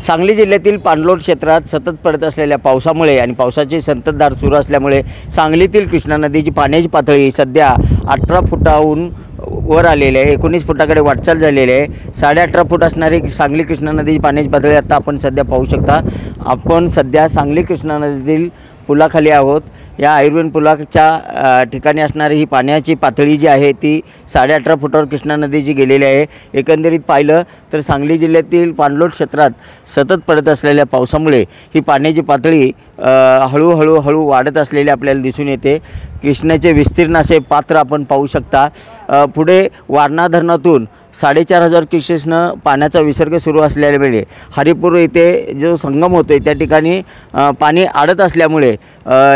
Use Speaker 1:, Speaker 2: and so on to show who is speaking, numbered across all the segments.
Speaker 1: सांगली जिल्ह्यातील पाणलोट क्षेत्रात सतत पडत असलेल्या पावसामुळे आणि पावसाची संततधार सुरू असल्यामुळे सांगलीतील कृष्णा नदीची पाण्याची पातळी सध्या 18 फुटाहून वर आलेली आहे। 19 फुटाकडे वाटचाल झालेली आहे। 18.5 फूट असणारी सांगली कृष्णा नदीची पाण्याची पातळी आता आपण सध्या पाहू शकता। आपण सध्या सांगली कृष्णा नदीतील पुलाखाली आहोत। या आयुर्वेद पुलाच्या ठिकाणी असणारी ही पाण्याची पातळी जी आहे ती 18.5 फुटावर कृष्णा नदीची गेलेली आहे। एकंदरीत पाहिलं तर सांगली जिल्ह्यातील पाणलोट क्षेत्रात सतत पडत असलेल्या पावसामुळे ही पाण्याची पातळी हळूहळू वाढत असलेली आपल्याला दिसून येते। कृष्णेचे विस्तीर्ण असे पात्र आपण पाहू शकता। पुढे वारणा धरणातून 4,500 क्युसेसनं पाण्याचा विसर्ग सुरू असल्यामुळे हरिपूर येथे जो संगम होतो त्या ठिकाणी पाणी अडत असल्यामुळे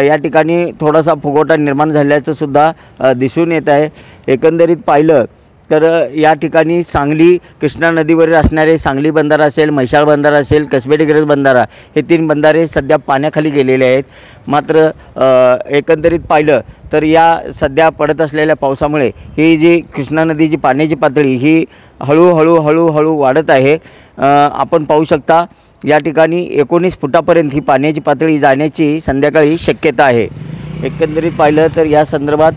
Speaker 1: या ठिकाणी थोडासा फुगवटा निर्माण झाल्याचं सुद्धा दिसून येत आहे। एकंदरीत पाहिलं तर या ठिकाणी सांगली कृष्णा नदीवर असणारे सांगली बंधारा असेल, म्हैसाळ बंधारा असेल, कसबे डिग्रज बंधारा हे 3 बंधारे सध्या पाण्याखाली गेलेले आहेत। मात्र एकंदरीत पाहिलं तर या सध्या पडत असलेल्या पावसामुळे ही जी कृष्णा नदीची पाण्याची पातळी ही हळूहळू वाढत आहे। आपण पाहू शकता या ठिकाणी 19 फुटापर्यंत ही पाण्याची पातळी जाण्याची संध्याकाळी शक्यता आहे। एकंदरीत पाहिलं तर या संदर्भात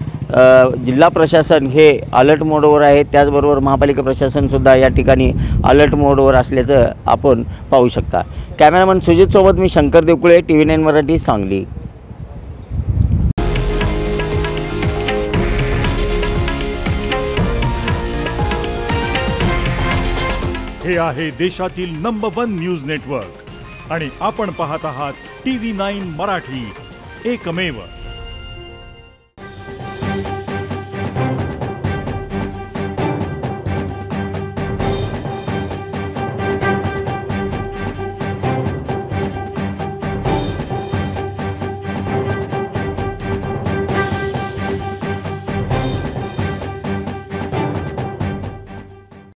Speaker 1: जिल्हा प्रशासन हे अलर्ट मोडवर आहे। त्याचबरोबर महापालिका प्रशासनसुद्धा या ठिकाणी अलर्ट मोडवर असल्याचं आपण पाहू शकता। कॅमेरामन सुजित सोबत मी शंकर देवकुळे, TV9 मराठी, सांगली।
Speaker 2: हे आहे देशातील नंबर 1 न्यूज नेटवर्क आणि आपण पाहत आहात TV9 मराठी, एकमेव।